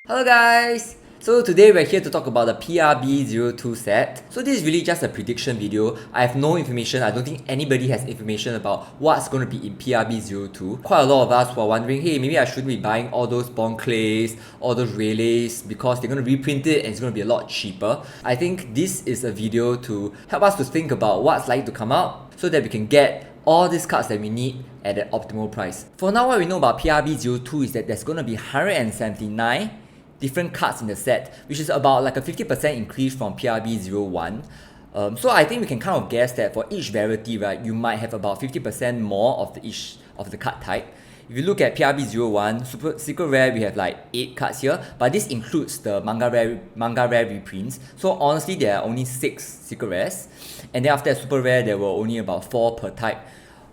Hello guys! So today we're here to talk about the PRB-02 set. So this is really just a prediction video. I have no information. I don't think anybody has information about what's going to be in PRB-02. Quite a lot of us were wondering, hey, maybe I shouldn't be buying all those bond clays, all those relays, because they're going to reprint it and it's going to be a lot cheaper. I think this is a video to help us to think about what's likely to come out so that we can get all these cards that we need at an optimal price. For now, what we know about PRB-02 is that there's going to be 179 different cards in the set, which is about like a 50% increase from PRB-01. So I think we can kind of guess that for each variety, right, you might have about 50% more of each of the card type. If you look at PRB-01, Super Secret Rare, we have like 8 cards here, but this includes the Manga Rare reprints. So honestly, there are only 6 Secret Rares, and then after that Super Rare, there were only about 4 per type.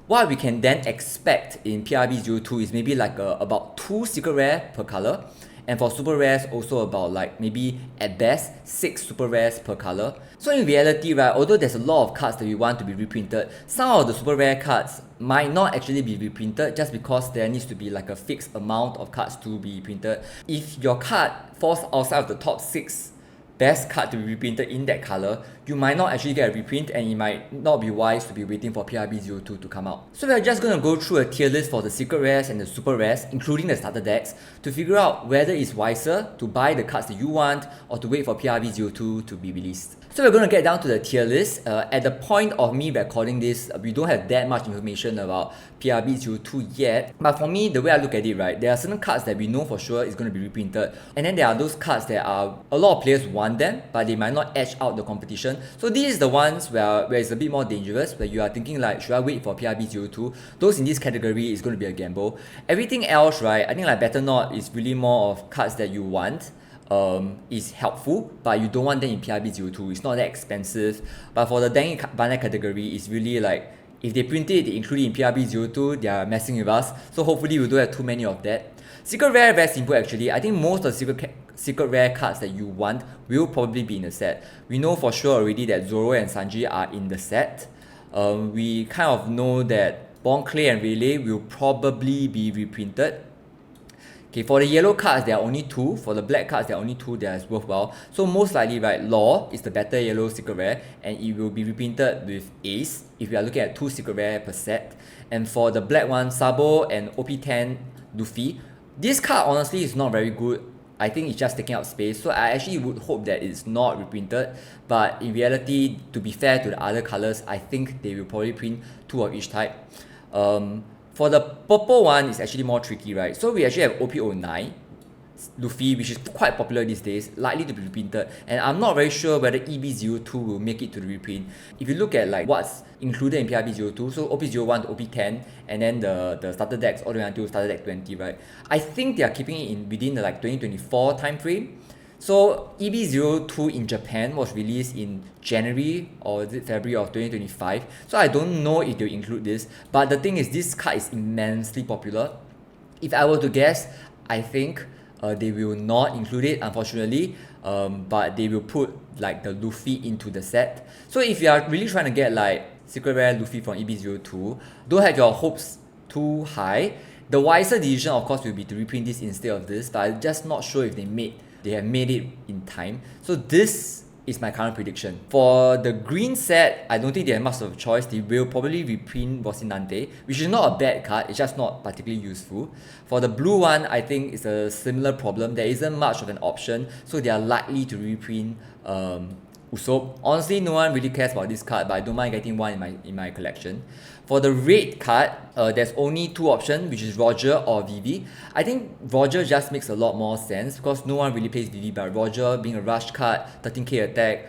What we can then expect in PRB-02 is maybe like about 2 Secret Rare per color. And for Super Rares, also about like maybe at best 6 Super Rares per color. So in reality, right, although there's a lot of cards that we want to be reprinted, some of the Super Rare cards might not actually be reprinted just because there needs to be like a fixed amount of cards to be printed. If your card falls outside of the top 6 best card to be reprinted in that color, you might not actually get a reprint and it might not be wise to be waiting for PRB-02 to come out. So we're just going to go through a tier list for the Secret Rares and the Super Rares, including the starter decks, to figure out whether it's wiser to buy the cards that you want or to wait for PRB-02 to be released. So we're going to get down to the tier list. At the point of me recording this, we don't have that much information about PRB-02 yet. But for me, the way I look at it, right, there are certain cards that we know for sure is going to be reprinted. And then there are those cards that are, a lot of players want them, but they might not edge out the competition. So these are the ones where it's a bit more dangerous, where you are thinking like, should I wait for PRB-02? Those in this category is going to be a gamble. Everything else, right, I think like Better Not is really more of cards that you want. Is helpful, but you don't want them in PRB-02. It's not that expensive. But for the Dang Banner category, it's really like, if they print it, they include it in PRB-02, they are messing with us. So hopefully we don't have too many of that. Secret Rare, very simple actually. I think most of the Secret Rare cards that you want will probably be in the set. We know for sure already that Zoro and Sanji are in the set. We kind of know that Bond Clay and Relay will probably be reprinted. Okay, for the yellow cards, there are only 2. For the black cards, there are only 2 that is worthwhile. So most likely, right, Law is the better yellow Secret Rare, and it will be reprinted with Ace if we are looking at 2 Secret Rare per set. And for the black one, Sabo and OP10 Luffy. This card honestly is not very good. I think it's just taking up space, so I actually would hope that it's not reprinted. But in reality, to be fair to the other colors, I think they will probably print 2 of each type. For the purple one, it's actually more tricky, right? So we actually have OP09 Luffy, which is quite popular these days, likely to be reprinted, and I'm not very sure whether EB-02 will make it to the reprint. If you look at like what's included in PRB-02, so OP-01 to OP-10, and then the starter decks all the way until starter deck 20, right? I think they are keeping it in within the like 2024 time frame. So EB-02 in Japan was released in January or February of 2025. So I don't know if they'll include this. But the thing is, this card is immensely popular. If I were to guess, I think they will not include it, unfortunately. But they will put like the Luffy into the set. So if you are really trying to get like Secret Rare Luffy from EB-02, don't have your hopes too high. The wiser decision, of course, will be to reprint this instead of this. But I'm just not sure if they have made it in time. So this is my current prediction. For the green set, I don't think they have much of a choice. They will probably reprint Rocinante, which is not a bad card, it's just not particularly useful. For the blue one, I think it's a similar problem. There isn't much of an option, so they are likely to reprint Usopp. Honestly, no one really cares about this card, but I don't mind getting one in my collection. For the red card, there's only 2 options, which is Roger or Vivi. I think Roger just makes a lot more sense because no one really plays Vivi, but Roger being a rush card, 13k attack,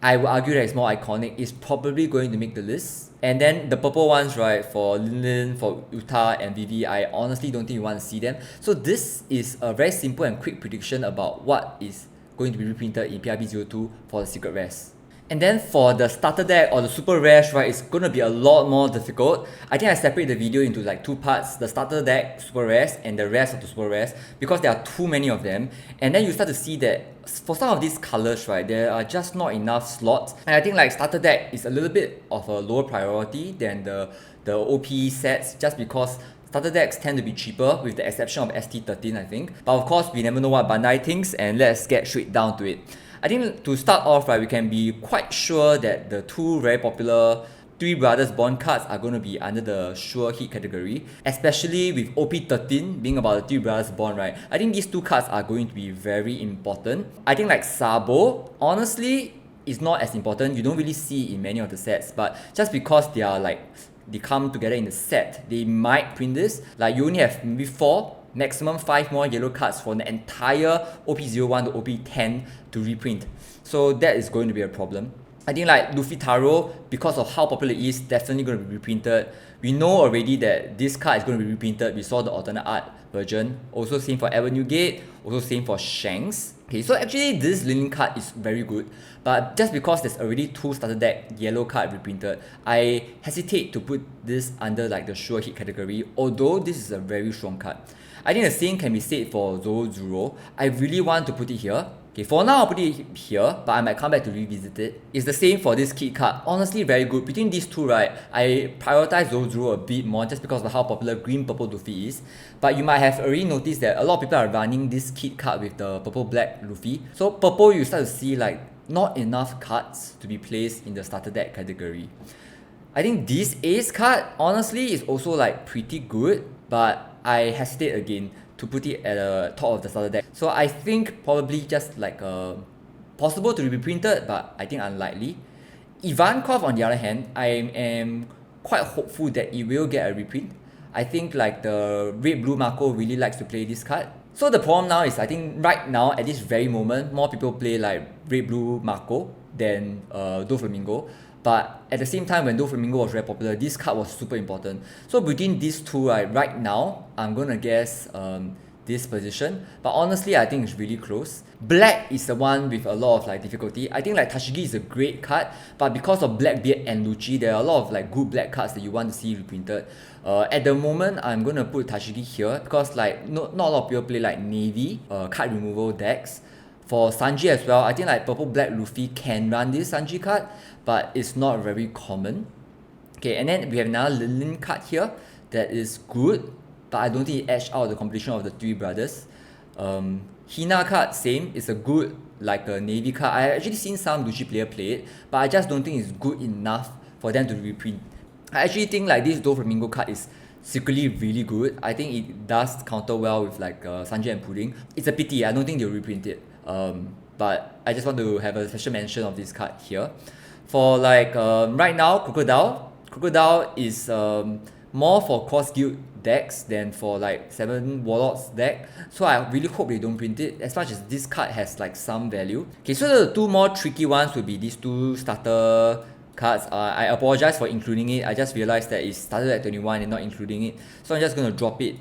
I would argue that it's more iconic, is probably going to make the list. And then the purple ones, right, for Lin, for Uta and Vivi, I honestly don't think you want to see them. So this is a very simple and quick prediction about what is going to be reprinted in PRB-02 for the Secret Rares. And then for the starter deck or the Super Rares, right, it's going to be a lot more difficult. I think I separate the video into like 2 parts, the starter deck, Super Rares, and the rest of the Super Rares, because there are too many of them. And then you start to see that for some of these colors, right, there are just not enough slots. And I think like starter deck is a little bit of a lower priority than the OP sets, just because Starter decks tend to be cheaper with the exception of ST13, I think. But of course, we never know what Bandai thinks, and let's get straight down to it. I think to start off, right, we can be quite sure that the two very popular Three Brothers Bond cards are going to be under the sure hit category, especially with OP13 being about the Three Brothers Bond, right? I think these two cards are going to be very important. I think like Sabo, honestly, is not as important. You don't really see in many of the sets, but just because they are like, they come together in the set, they might print this. Like you only have maybe 4, maximum 5 more yellow cards for the entire OP01 to OP10 to reprint. So that is going to be a problem. I think like Luffy Taro, because of how popular it is, definitely going to be reprinted. We know already that this card is going to be reprinted. We saw the alternate art version. Also same for Avenue Gate. Also same for Shanks. Okay, so actually this Lin card is very good. But just because there's already 2 starter deck yellow card reprinted, I hesitate to put this under like the sure hit category, although this is a very strong card. I think the same can be said for Zoro. I really want to put it here. Okay, for now I'll put it here, but I might come back to revisit it. It's the same for this kit card. Honestly, very good. Between these two, right, I prioritize Zoro a bit more just because of how popular green purple Luffy is. But you might have already noticed that a lot of people are running this kit card with the purple black Luffy. So purple, you start to see like not enough cards to be placed in the starter deck category. I think this Ace card, honestly, is also like pretty good, but I hesitate again to put it at the top of the starter deck. So I think probably just like possible to be reprinted, but I think unlikely. Ivankov, on the other hand, I am quite hopeful that it will get a reprint. I think like the red blue Marco really likes to play this card. So the problem now is I think right now at this very moment, more people play like red blue Marco than Doflamingo. But at the same time, when Doflamingo was very popular, this card was super important. So between these two, right now, I'm gonna guess this position. But honestly, I think it's really close. Black is the one with a lot of like difficulty. I think like Tashigi is a great card, but because of Blackbeard and Lucci, there are a lot of like good black cards that you want to see reprinted. At the moment, I'm gonna put Tashigi here because like not a lot of people play like Navy card removal decks. For Sanji as well, I think like purple black Luffy can run this Sanji card, but it's not very common. Okay, and then we have another Lin card here that is good, but I don't think it edged out the competition of the Three Brothers. Hina card, same, it's a good like a Navy card. I actually seen some Lucci player play it, but I just don't think it's good enough for them to reprint. I actually think like this Doflamingo card is secretly really good. I think it does counter well with like Sanji and Pudding. It's a pity, I don't think they'll reprint it. But I just want to have a special mention of this card here. For like right now, Crocodile is more for cross guild decks than for like 7 Warlords deck. So I really hope they don't print it, as much as this card has like some value. Okay, so the 2 more tricky ones will be these 2 starter cards. I apologize for including it. I just realized that it started at 21 and not including it. So I'm just gonna drop it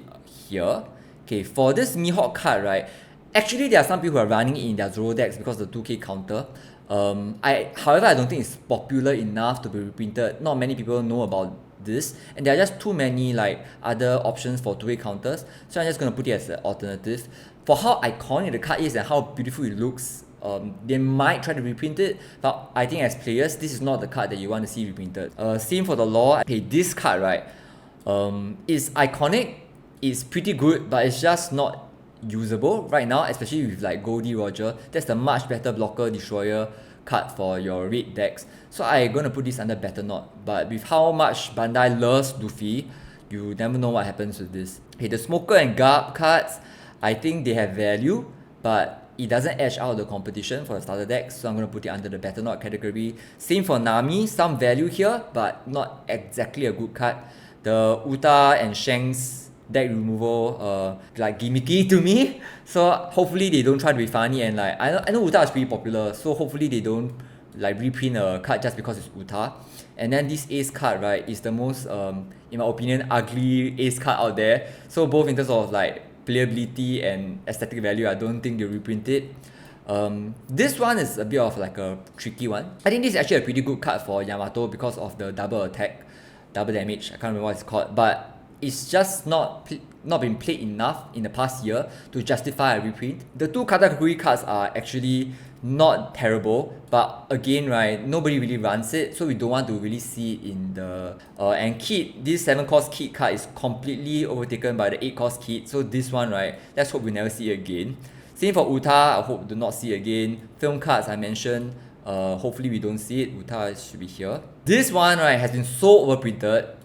here. Okay, for this Mihawk card, right, actually there are some people who are running it in their Zoro decks because of the 2k counter. However, I don't think it's popular enough to be reprinted. Not many people know about this, and there are just too many like other options for 2k counters. So I'm just gonna put it as an alternative. For how iconic the card is and how beautiful it looks, they might try to reprint it, but I think as players, this is not the card that you want to see reprinted. Same for the law. Okay, this card, right, is iconic, it's pretty good, but it's just not usable right now, especially with like Goldie Roger. That's a much better blocker destroyer card for your red decks. So I'm gonna put this under Better Not. But with how much Bandai loves Luffy, you never know what happens with this. Okay, the Smoker and Garb cards, I think they have value, but it doesn't edge out the competition for the starter decks, so I'm going to put it under the Better Not category. Same for Nami, some value here, but not exactly a good card. The Uta and Shanks deck removal, like gimmicky to me. So hopefully they don't try to be funny, and like I know Uta is pretty popular, so hopefully they don't like reprint a card just because it's Uta. And then this Ace card, right, is the most, in my opinion, ugly Ace card out there. So both in terms of like playability and aesthetic value, I don't think they'll reprint it. This one is a bit of like a tricky one. I think this is actually a pretty good card for Yamato because of the double attack, double damage. I can't remember what it's called, but it's just not been played enough in the past year to justify a reprint. The two category cards are actually not terrible, but again, right, nobody really runs it, so we don't want to really see it in the and kit. This 7 cost kit card is completely overtaken by the 8 cost kit, so this one, right, let's hope we never see it again. Same for Uta, I hope do not see it again. Film cards I mentioned, hopefully we don't see it. Uta should be here. This one, right, has been so overprinted,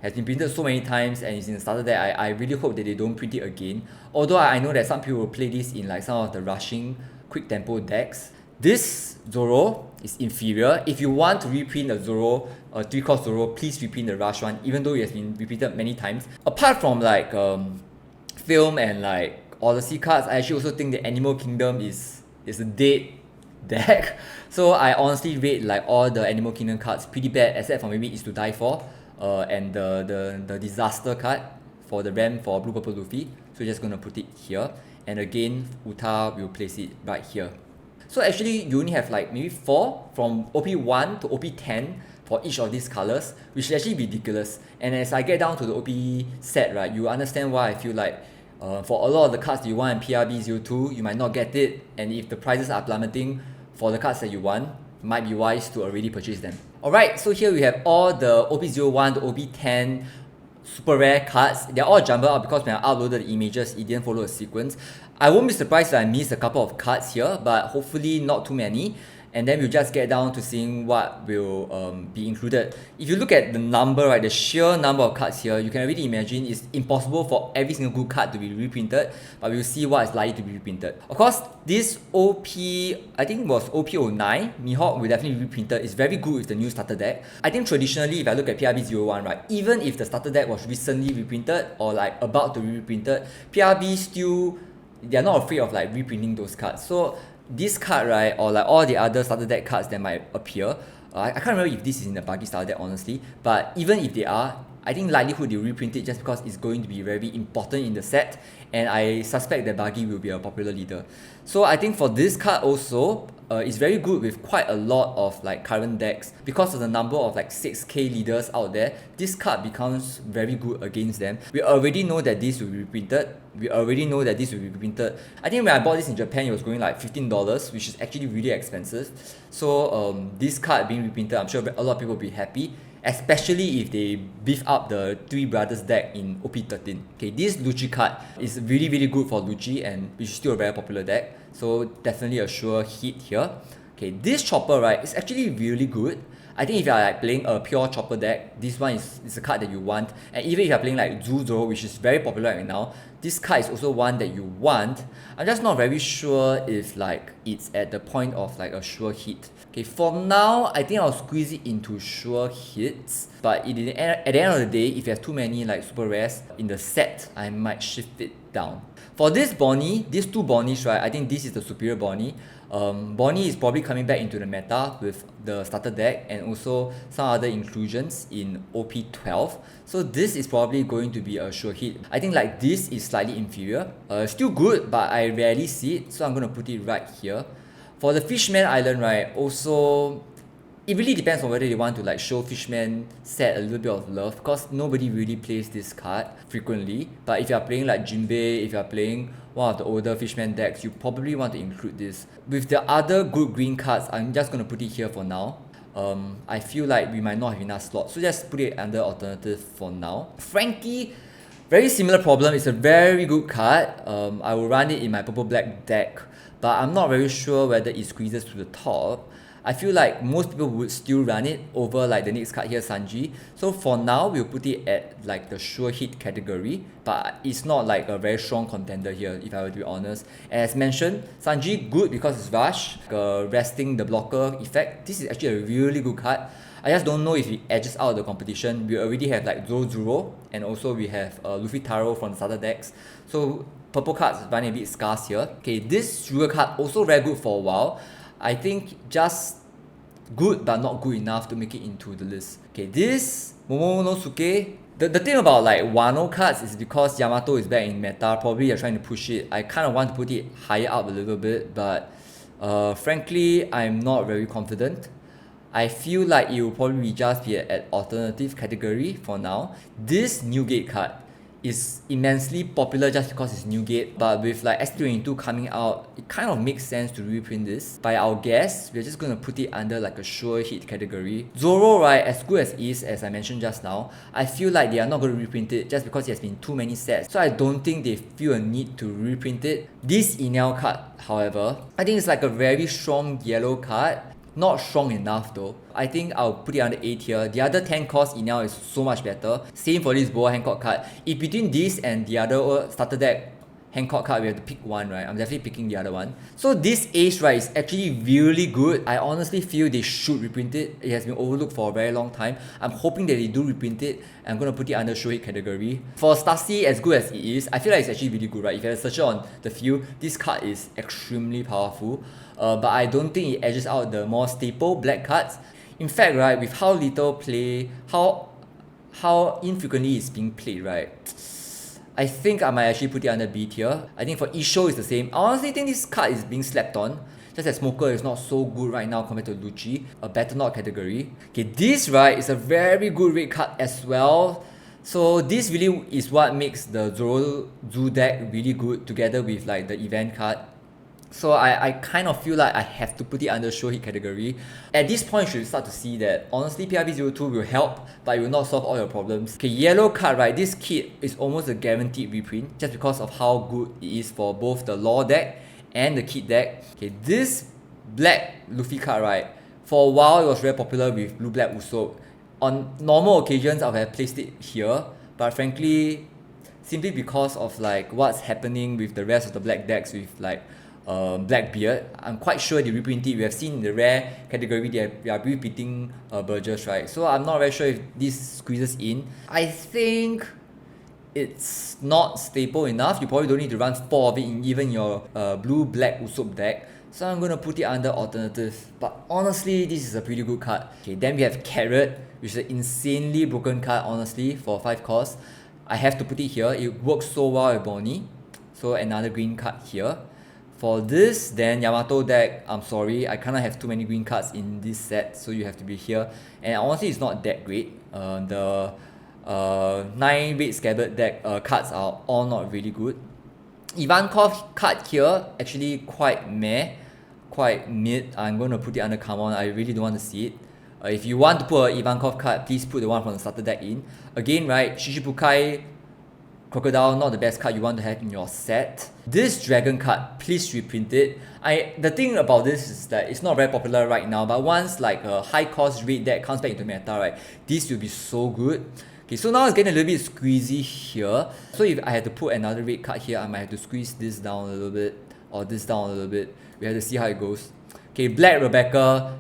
has been printed so many times, and it's in the starter deck. I really hope that they don't print it again. Although I know that some people will play this in like some of the rushing quick tempo decks. This Zoro is inferior. If you want to reprint a Zoro, a 3-cost Zoro, please reprint the rush one, even though it has been reprinted many times. Apart from like film and like Odyssey cards, I actually also think the Animal Kingdom is a dead deck. So I honestly rate like all the Animal Kingdom cards pretty bad, except for maybe Is to Die For, and the Disaster card for the RAM for Blue Purple Luffy. So we're just gonna put it here, and again Uta will place it right here. So actually you only have like maybe 4 from OP1 to OP10 for each of these colors, which is actually ridiculous. And as I get down to the OP set, right, you understand why I feel like for a lot of the cards you want in PRB-02, you might not get it, and if the prices are plummeting for the cards that you want, it might be wise to already purchase them. Alright, so here we have all the OP01 to OP10 super rare cards. They're all jumbled up because when I uploaded the images, it didn't follow a sequence. I won't be surprised if I missed a couple of cards here, but hopefully not too many. And then we'll just get down to seeing what will be included. If you look at the number, right, the sheer number of cards here, you can already imagine it's impossible for every single good card to be reprinted, but we'll see what is likely to be reprinted. Of course, this OP, I think was OP09, Mihawk will definitely be reprinted. It's very good with the new starter deck. I think traditionally, if I look at PRB-01, right, even if the starter deck was recently reprinted or like about to be reprinted, PRB still, they're not afraid of like reprinting those cards. So this card, right, or like all the other starter deck cards that might appear, I can't remember if this is in the buggy starter deck honestly, but even if they are, I think likelihood they'll reprint it just because it's going to be very important in the set, and I suspect that buggy will be a popular leader. So I think for this card also, it's very good with quite a lot of like current decks. Because of the number of like 6k leaders out there, this card becomes very good against them. We already know that this will be reprinted. We already know that this will be reprinted. I think when I bought this in Japan, it was going like $15, which is actually really expensive. So this card being reprinted, I'm sure a lot of people will be happy, especially if they beef up the Three Brothers deck in OP13. Okay, this Lucci card is really good for Lucci, and which is still a very popular deck. So definitely a sure hit here. Okay, this Chopper, right, is actually really good. I think if you are like playing a pure Chopper deck, this one is a card that you want. And even if you are playing like Zoro, which is very popular right now, this card is also one that you want. I'm just not very sure if like it's at the point of like a sure hit. Okay, for now, I think I'll squeeze it into sure hits. But at the end of the day, if you have too many like super rares in the set, I might shift it down. For this Bonnie, these two Bonnies, right, I think this is the superior Bonnie. Bonnie is probably coming back into the meta with the starter deck and also some other inclusions in OP12. So this is probably going to be a sure hit. I think like this is slightly inferior. Still good, but I rarely see it, so I'm going to put it right here. For the Fishman Island, right, also, it really depends on whether they want to like show Fishman set a little bit of love, because nobody really plays this card frequently. But if you are playing like Jinbei, if you are playing one of the older Fishman decks, you probably want to include this. With the other good green cards, I'm just going to put it here for now. I feel like we might not have enough slots, so just put it under alternative for now. Frankie, very similar problem. It's a very good card. I will run it in my purple black deck, but I'm not very sure whether it squeezes to the top. I feel like most people would still run it over like the next card here, Sanji. So for now, we'll put it at like the sure hit category, but it's not like a very strong contender here, if I were to be honest. As mentioned, Sanji good because it's rush, resting the blocker effect. This is actually a really good card. I just don't know if it edges out the competition. We already have like Zoro, and also we have Luffy Taro from the starter decks. So purple cards running a bit scarce here. Okay, this sugar card also very good for a while. I think just good but not good enough to make it into the list. Okay, this Momonosuke. The thing about like Wano cards is because Yamato is back in meta, probably they're trying to push it. I kind of want to put it higher up a little bit, but frankly, I'm not very confident. I feel like it will probably just be at alternative category for now. This Newgate card is immensely popular just because it's Newgate, but with like ST22 coming out, it kind of makes sense to reprint this. By our guess, we're just gonna put it under like a sure hit category. Zoro, right, as good as it is, as I mentioned just now, I feel like they are not gonna reprint it just because it has been too many sets. So I don't think they feel a need to reprint it. This Enel card, however, I think it's like a very strong yellow card. Not strong enough though. I think I'll put it under A tier. The other 10 cost Enel is so much better. Same for this Boa Hancock card. If between this and the other starter deck Hancock card, we have to pick one, right? I'm definitely picking the other one. So this Ace, right, is actually really good. I honestly feel they should reprint it. It has been overlooked for a very long time. I'm hoping that they do reprint it. I'm going to put it under show hit category. For Stasi, as good as it is, I feel like it's actually really good, right? If you have a searcher on the field, this card is extremely powerful. But I don't think it edges out the more staple black cards. In fact, right, with how little play, how infrequently it's being played, right, I think I might actually put it under B tier. I think for Isho it's the same. I honestly think this card is being slept on. Just that Smoker is not so good right now compared to Lucci, a better not category. Okay, this, right, is a very good red card as well. So this really is what makes the Zoro Zoo deck really good together with like the event card. So I kind of feel like I have to put it under show hit category. At this point, you should start to see that honestly PRB-02 will help, but it will not solve all your problems. Okay, yellow card, right? This kit is almost a guaranteed reprint just because of how good it is for both the Law deck and the kit deck. Okay, this black Luffy card, right? For a while, it was very popular with Blue Black Usopp. On normal occasions, I would have placed it here, but frankly, simply because of like what's happening with the rest of the black decks with like Blackbeard, I'm quite sure they reprint it. We have seen in the rare category they are repeating Burgess, right? So I'm not very sure if this squeezes in. I think it's not stable enough. You probably don't need to run 4 of it in even your blue-black Usopp deck. So I'm going to put it under alternative. But honestly, this is a pretty good card. Okay, then we have Carrot, which is an insanely broken card, honestly, for 5 costs. I have to put it here. It works so well with Bonnie. So another green card here. For this, then Yamato deck, I'm sorry, I kind of have too many green cards in this set, so you have to be here. And honestly, it's not that great. The 9 red scabbard deck cards are all not really good. Ivankov card here, actually quite meh, quite mid. I'm going to put it under come on, I really don't want to see it. If you want to put an Ivankov card, please put the one from the starter deck in. Again, right, Shichibukai Crocodile, not the best card you want to have in your set. This dragon card, please reprint it. The thing about this is that it's not very popular right now, but once like a high cost red deck comes back into meta, right, this will be so good. Okay, so now it's getting a little bit squeezy here. So if I had to put another red card here, I might have to squeeze this down a little bit, or this down a little bit. We have to see how it goes. Okay, Black Rebecca,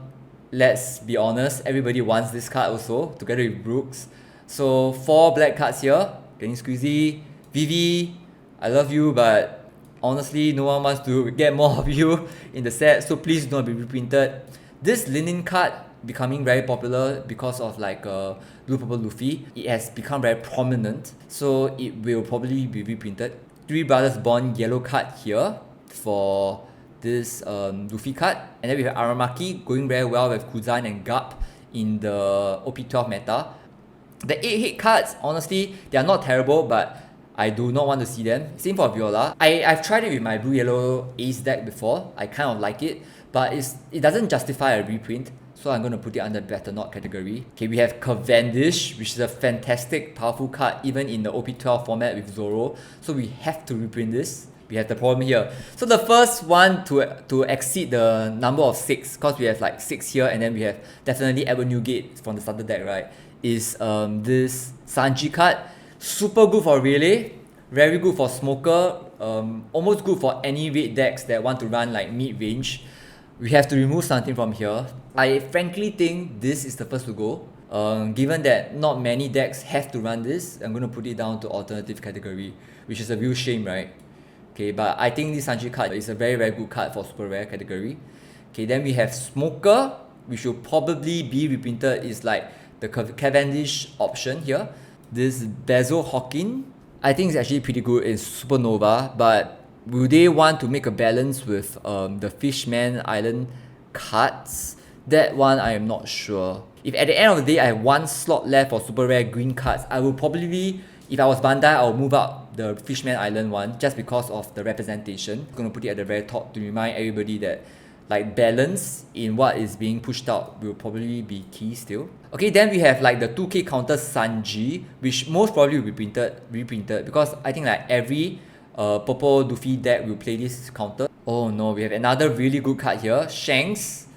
let's be honest, everybody wants this card also, together with Brooks. So 4 black cards here. Getting squeezy. Vivi, I love you, but honestly, no one wants to get more of you in the set, so please do not be reprinted. This Linen card becoming very popular because of like Blue Purple Luffy. It has become very prominent, so it will probably be reprinted. Three Brothers Bond yellow card here for this Luffy card, and then we have Aramaki going very well with Kuzan and Garp in the OP12 meta. The 8-hit cards, honestly, they are not terrible, but I do not want to see them. Same for Viola. I've tried it with my blue-yellow Ace deck before. I kind of like it, but it doesn't justify a reprint, so I'm going to put it under better not category. Okay, we have Cavendish, which is a fantastic, powerful card, even in the OP12 format with Zoro. So we have to reprint this. We have the problem here. So the first one to exceed the number of 6, because we have like 6 here, and then we have definitely Edward Newgate from the starter deck, right, is this Sanji card. Super good for Relay, very good for Smoker, almost good for any red decks that want to run like mid-range. We have to remove something from here. I frankly think this is the first to go. Given that not many decks have to run this, I'm going to put it down to alternative category, which is a real shame, right? Okay, but I think this Sanji card is a very, very good card for super rare category. Okay, then we have Smoker, which will probably be reprinted. Is like the Cavendish option here. This Basil Hawking, I think it's actually pretty good in Supernova, but will they want to make a balance with the Fishman Island cards? That one I am not sure. If at the end of the day I have one slot left for super rare green cards, I will probably, if I was Bandai, I'll move up the Fishman Island one just because of the representation. I'm gonna put it at the very top to remind everybody that like balance in what is being pushed out will probably be key still. Okay, then we have like the 2k counter Sanji, which most probably will be reprinted because I think like every purple Luffy deck will play this counter. Oh no, we have another really good card here, Shanks.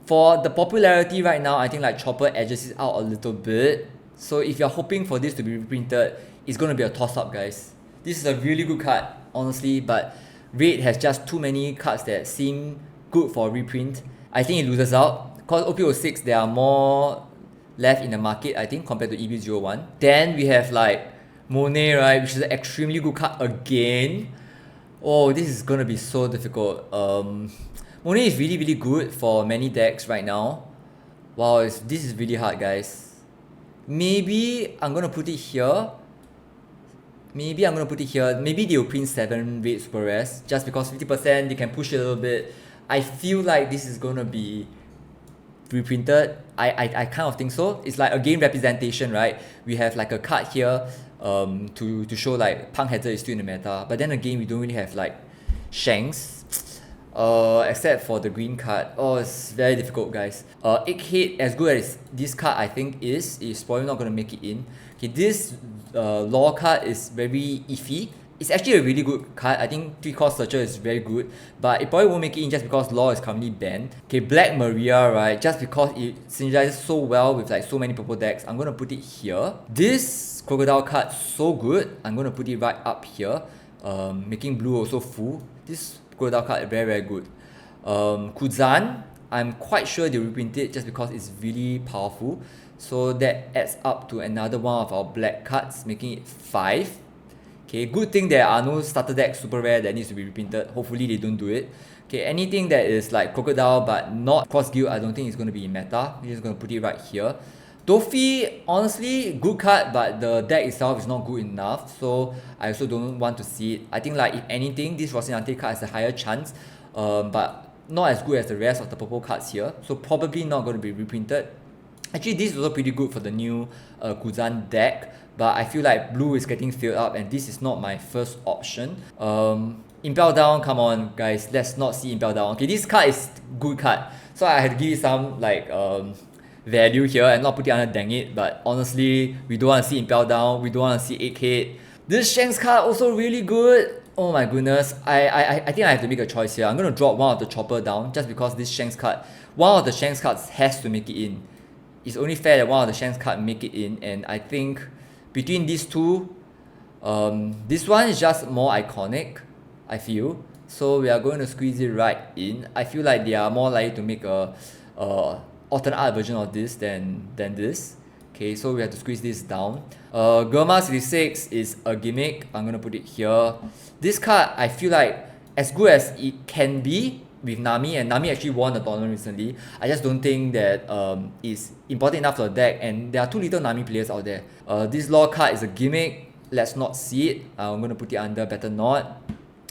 For the popularity right now, I think like Chopper edges it out a little bit. So if you're hoping for this to be reprinted, it's gonna be a toss-up, guys. This is a really good card, honestly, but Red has just too many cards that seem good for reprint. I think it loses out. Because OP06, there are more left in the market, I think, compared to EB01. Then we have like Monet, right, which is an extremely good card again. Oh, this is gonna be so difficult. Monet is really good for many decks right now. Wow, this is really hard, guys. Maybe I'm gonna put it here. Maybe they will print 7 red super rares just because 50% they can push it a little bit. I feel like this is gonna be reprinted. I kind of think so. It's like again representation, right? We have like a card here to show like Punk Hazard is still in the meta, but then again we don't really have like Shanks except for the green card. Oh, it's very difficult, guys. Egghead, as good as this card I think is probably not gonna make it in. Okay, this law card is very iffy. It's actually a really good card. I think 3-cost searcher is very good, but it probably won't make it in just because law is currently banned. Okay, Black Maria, right, just because it synergizes so well with like so many purple decks, I'm gonna put it here. This crocodile card so good, I'm gonna put it right up here, making blue also full. This crocodile card is very good. Kuzan, I'm quite sure they'll reprint it just because it's really powerful. So that adds up to another one of our black cards, making it 5. Okay, good thing there are no starter deck super rare that needs to be reprinted. Hopefully they don't do it. Okay, anything that is like crocodile but not cross guild, I don't think it's going to be in meta. We're just going to put it right here. Dofi, honestly, good card, but the deck itself is not good enough, so I also don't want to see it. I think like if anything, this Rocinante card has a higher chance, but not as good as the rest of the purple cards here, so probably not going to be reprinted. Actually, this is also pretty good for the new Kuzan deck, but I feel like blue is getting filled up and this is not my first option. Impel Down, come on guys, let's not see Impel Down. Okay, this card is good card, so I had to give it some like value here and not put it under dang it, but honestly, we don't want to see Impel Down, we don't want to see Egghead. This Shanks card also really good. Oh my goodness, I think I have to make a choice here. I'm going to drop one of the Chopper down just because this Shanks card, one of the Shanks cards has to make it in. It's only fair that one of the Shanks cards make it in, and I think between these two, this one is just more iconic, I feel. So we are going to squeeze it right in. I feel like they are more likely to make a alternate art version of this than this. Okay, so we have to squeeze this down. Germa 66 is a gimmick. I'm gonna put it here. This card, I feel like as good as it can be with Nami, and Nami actually won the tournament recently, I just don't think that it's important enough for the deck, and there are too little Nami players out there. This law card is a gimmick. Let's not see it. I'm gonna put it under better not.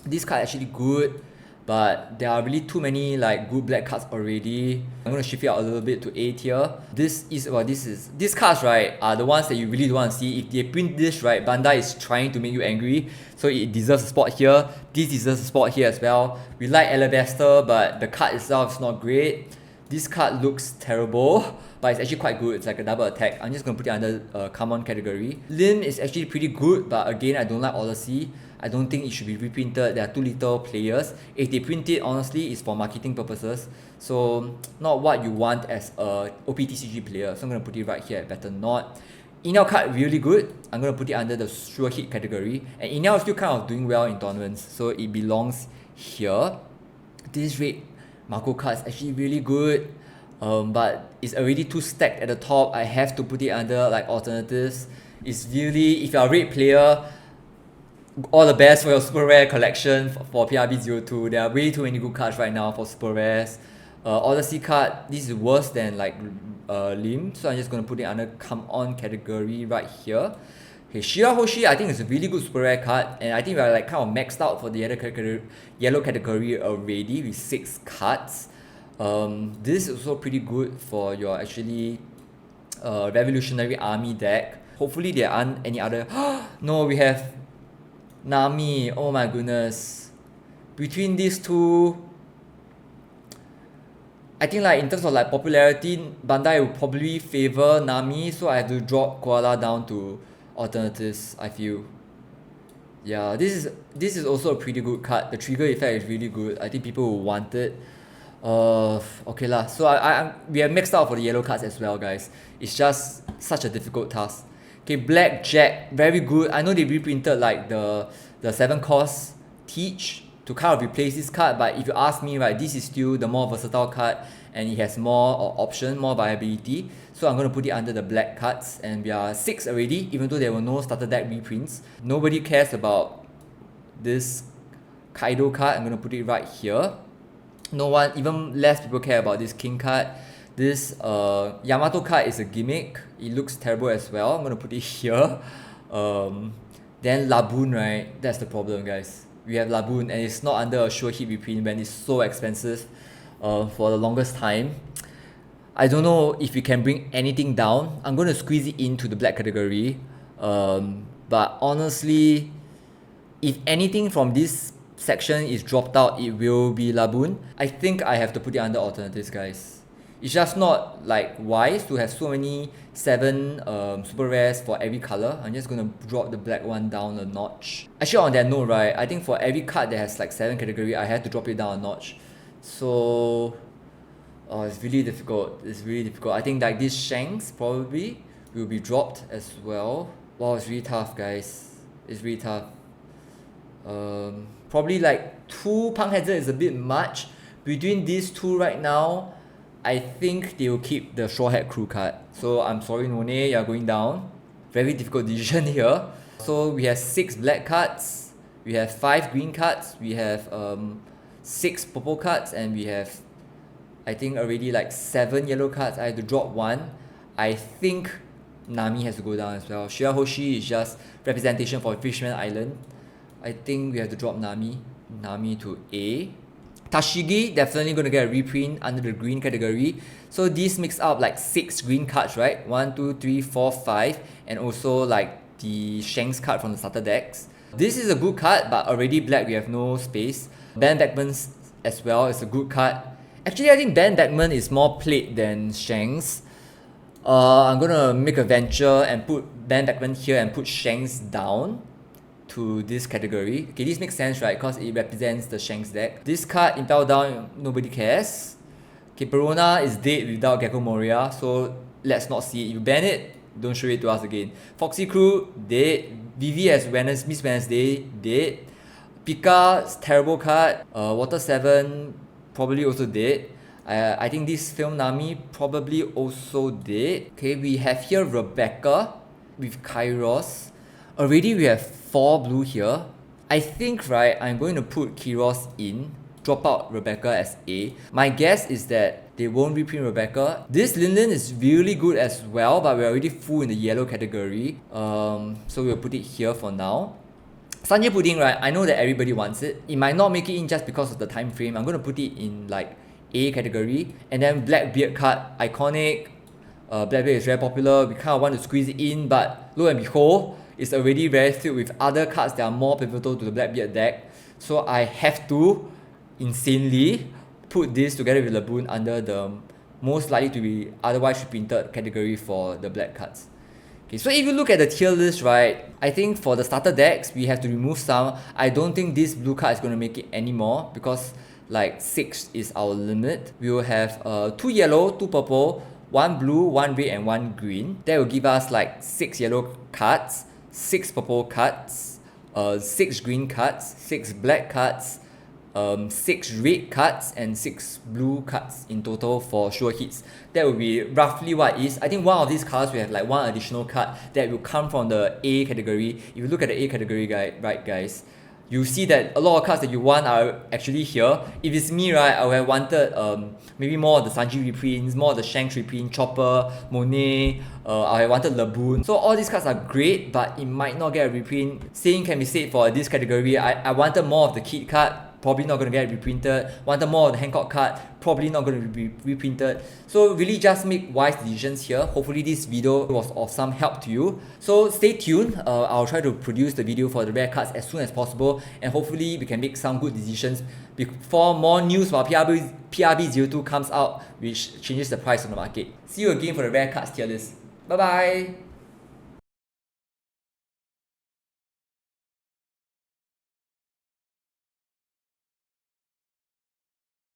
This card actually good, but there are really too many like good black cards already. I'm gonna shift it out a little bit to A tier. These cards, right, are the ones that you really don't want to see. If they print this, right, Bandai is trying to make you angry, so it deserves a spot here. This deserves a spot here as well. We like Alabaster, but the card itself is not great. This card looks terrible, but it's actually quite good. It's like a double attack. I'm just gonna put it under common category. Lim is actually pretty good, but again, I don't like Odyssey. I don't think it should be reprinted. There are too little players. If they print it, honestly, it's for marketing purposes. So not what you want as a OPTCG player. So I'm gonna put it right here at better not. Inel card really good. I'm gonna put it under the sure hit category. And Inel is still kind of doing well in tournaments, so it belongs here. This red Marco card is actually really good, but it's already too stacked at the top. I have to put it under like alternatives. It's really, if you're a red player, all the best for your super rare collection for PRB-02. There are way too many good cards right now for super rares. Odyssey card, this is worse than like Lim, so I'm just gonna put it under come on category right here. Okay, Shirahoshi, I think it's a really good super rare card, and I think we're like kind of maxed out for the yellow category already with 6 cards. This is also pretty good for your actually Revolutionary Army deck. Hopefully there aren't any other. No, we have Nami. Oh my goodness. Between these two, I think like in terms of like popularity, Bandai will probably favor Nami, so I have to drop Koala down to alternatives, I feel. Yeah, this is also a pretty good card. The trigger effect is really good. I think people will want it. Okay lah. So we have maxed out for the yellow cards as well, guys. It's just such a difficult task. Okay, Black Jack, very good. I know they reprinted like the 7 cost Teach to kind of replace this card, but if you ask me, right, this is still the more versatile card and it has more option, more viability. So I'm going to put it under the black cards, and we are 6 already, even though there were no starter deck reprints. Nobody cares about this Kaido card. I'm going to put it right here. No one, even less people care about this King card. This Yamato card is a gimmick. It looks terrible as well. I'm going to put it here. Then Laboon, right? That's the problem, guys. We have Laboon and it's not under a sure hit reprint when it's so expensive for the longest time. I don't know if we can bring anything down. I'm going to squeeze it into the black category. But honestly, if anything from this section is dropped out, it will be Laboon. I think I have to put it under alternatives, guys. It's just not like wise to have so many 7 super rares for every color. I'm just gonna drop the black one down a notch. Actually, on that note, right, I think for every card that has like 7 category, I had to drop it down a notch. So it's really difficult. It's really difficult. I think like this Shanks probably will be dropped as well. Wow, it's really tough, guys. It's really tough. Probably like 2 Punk Hazard is a bit much. Between these two right now, I think they will keep the Straw Hat Crew card. So I'm sorry, None, you're going down. Very difficult decision here. So we have 6 black cards, we have 5 green cards, we have 6 purple cards, and we have, I think, already like 7 yellow cards. I have to drop 1. I think Nami has to go down as well. Shirahoshi is just representation for Fishman Island. I think we have to drop Nami to A. Tashigi definitely going to get a reprint under the green category. So this mix up like 6 green cards, right? 1, 2, 3, 4, 5, and also like the Shanks card from the starter decks. This is a good card, but already black, we have no space. Ben Beckman as well is a good card. Actually, I think Ben Beckman is more played than Shanks. I'm gonna make a venture and put Ben Beckman here and put Shanks down to this category. Okay, this makes sense, right? Because it represents the Shanks deck. This card, Impel Down, nobody cares. Okay, Perona is dead without Gecko Moria, so let's not see it. If you ban it, don't show it to us again. Foxy Crew, dead. Vivi as Miss Wednesday, dead. Pika, terrible card. Water 7, probably also dead. I think this Film Nami probably also dead. Okay, we have here Rebecca with Kairos. Already we have 4 blue here. I think, right, I'm going to put Kiros in, drop out Rebecca as A. My guess is that they won't reprint Rebecca. This Linlin is really good as well, but we're already full in the yellow category. So we'll put it here for now. Sanjay Pudding, right, I know that everybody wants it. It might not make it in just because of the time frame. I'm going to put it in like A category. And then Blackbeard card, iconic. Blackbeard is very popular. We kind of want to squeeze it in, but lo and behold, it's already very filled with other cards that are more pivotal to the Blackbeard deck. So I have to insanely put this together with Laboon under the most likely to be otherwise reprinted category for the black cards. Okay, so if you look at the tier list, right, I think for the starter decks, we have to remove some. I don't think this blue card is going to make it anymore because like 6 is our limit. We will have 2 yellow, 2 purple, 1 blue, 1 red, and 1 green. That will give us like 6 yellow cards, 6 purple cards, 6 green cards, 6 black cards, 6 red cards, and 6 blue cards in total for sure hits. That will be roughly what it is. I think one of these cards will have like 1 additional card that will come from the A category. If you look at the A category, right, guys, you see that a lot of cards that you want are actually here. If it's me, right, I would have wanted maybe more of the Sanji reprints, more of the Shanks reprint, Chopper, Monet, I have wanted Laboon. So all these cards are great, but it might not get a reprint. Same can be said for this category. I wanted more of the Kid card, probably not going to get reprinted. Wanted more of the Hancock card, probably not going to be reprinted. So really just make wise decisions here. Hopefully this video was of some help to you. So stay tuned. I'll try to produce the video for the rare cards as soon as possible, and hopefully we can make some good decisions before more news about PRB-02 comes out, which changes the price on the market. See you again for the rare cards tier list. Bye bye.